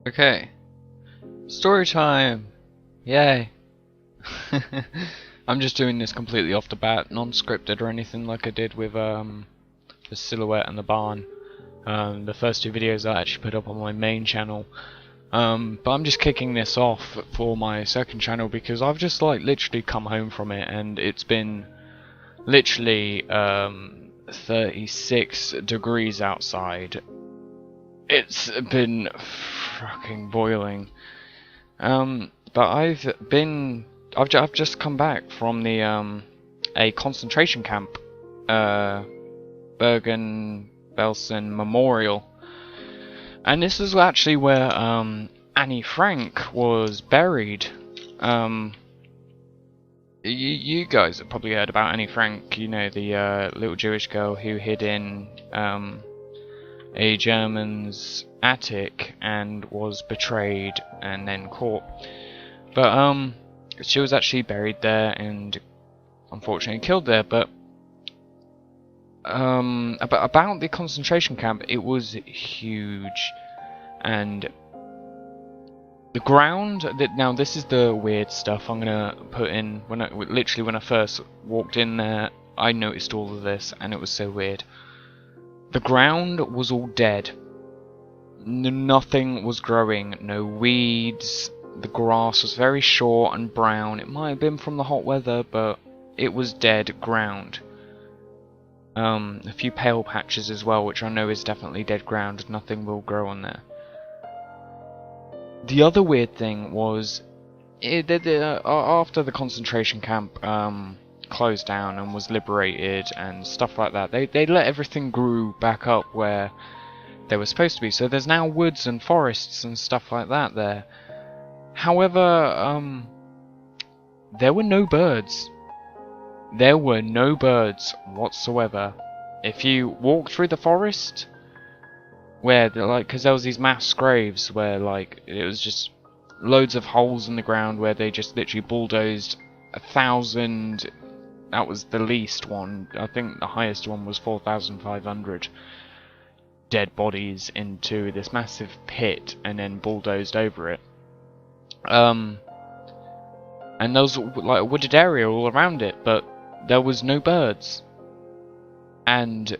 Okay, story time! Yay! I'm just doing this completely off the bat, non-scripted or anything like I did with the silhouette and the barn. The first two videos I actually put up on my main channel. But I'm just kicking this off for my second channel because I've just like literally come home from it and it's been literally 36 degrees outside. It's been fucking boiling. But I've just come back from the a concentration camp, Bergen-Belsen Memorial, and this is actually where Annie Frank was buried. You guys have probably heard about Annie Frank. You know, the little Jewish girl who hid in a German's attic and was betrayed and then caught. But she was actually buried there and unfortunately killed there. But about the concentration camp, it was huge, and the ground. Now this is the weird stuff I'm gonna put in. When I first walked in there, I noticed all of this, and it was so weird. The ground was all dead. Nothing was growing. No weeds. The grass was very short and brown. It might have been from the hot weather, but it was dead ground. A few pale patches as well, which I know is definitely dead ground. Nothing will grow on there. The other weird thing was, after the concentration camp closed down and was liberated and stuff like that, they let everything grew back up where they were supposed to be. So there's now woods and forests and stuff like that there. However, there were no birds. There were no birds whatsoever. If you walk through the forest, where because there was these mass graves where it was just loads of holes in the ground where they just literally bulldozed 1,000. That was the least one. I think the highest one was 4,500 dead bodies into this massive pit and then bulldozed over it. And there was like a wooded area all around it, but there was no birds. And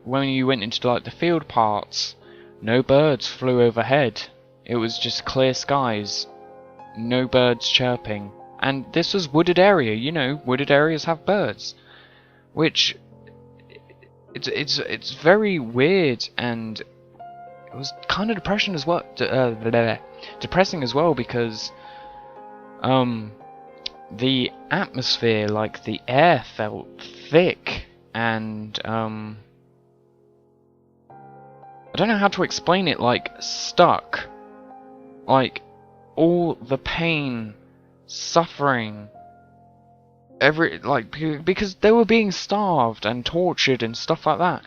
when you went into like the field parts, no birds flew overhead. It was just clear skies, no birds chirping. And this was wooded area, you know, wooded areas have birds, which it's very weird, and it was kind of depressing as well. Depressing as well because the atmosphere, like the air, felt thick and I don't know how to explain it. Like stuck, like all the pain, suffering, because they were being starved and tortured and stuff like that.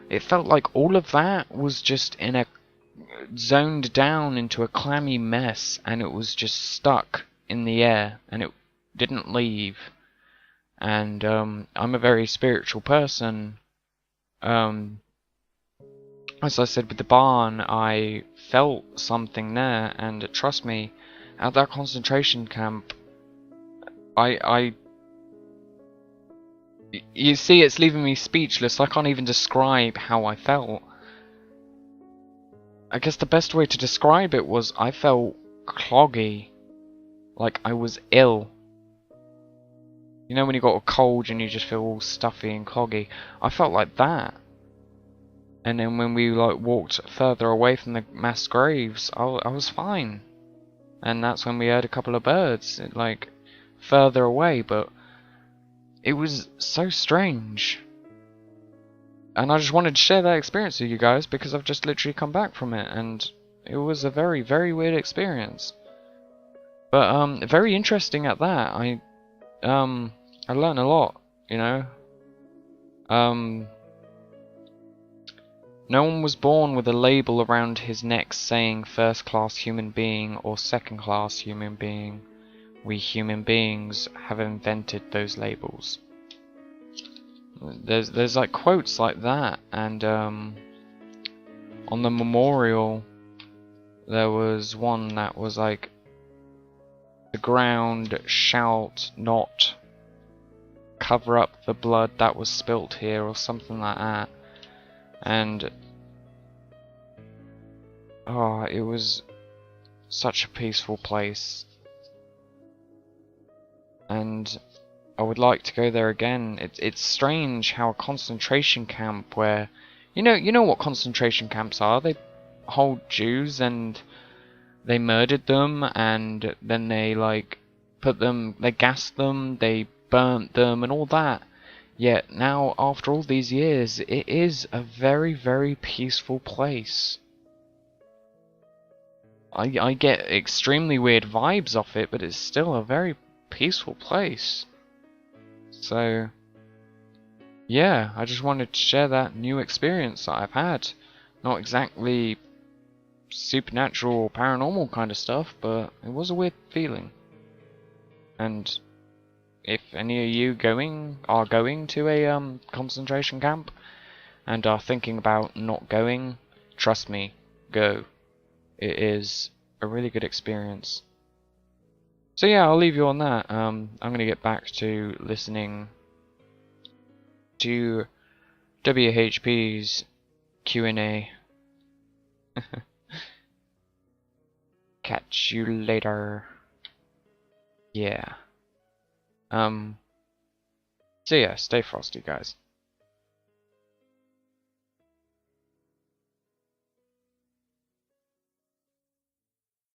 It felt like all of that was just zoned down into a clammy mess, and it was just stuck in the air, and it didn't leave. And I'm a very spiritual person. As I said with the barn, I felt something there, and trust me, at that concentration camp, you see, it's leaving me speechless. I can't even describe how I felt. I guess the best way to describe it was I felt cloggy, like I was ill. You know when you got a cold and you just feel all stuffy and cloggy? I felt like that. And then when we walked further away from the mass graves, I was fine. And that's when we heard a couple of birds, further away, but it was so strange. And I just wanted to share that experience with you guys because I've just literally come back from it, and it was a very, very weird experience. But very interesting at that. I learned a lot, you know. No one was born with a label around his neck saying first class human being or second class human being. We human beings have invented those labels. There's like quotes like that, and on the memorial there was one that was like, the ground shalt not cover up the blood that was spilt here, or something like that. And oh, it was such a peaceful place, and I would like to go there again. It's strange how a concentration camp where, you know what concentration camps are. They hold Jews and they murdered them, and then they like they gassed them, they burnt them and all that. Yet now, after all these years, it is a very, very peaceful place. I get extremely weird vibes off it, but it's still a very peaceful place. So, yeah, I just wanted to share that new experience that I've had. Not exactly supernatural or paranormal kind of stuff, but it was a weird feeling. And if any of you are going to a concentration camp and are thinking about not going, trust me, go. It is a really good experience. So yeah, I'll leave you on that. I'm gonna get back to listening to WHP's Q&A. Catch you later. Yeah. So yeah, stay frosty, guys.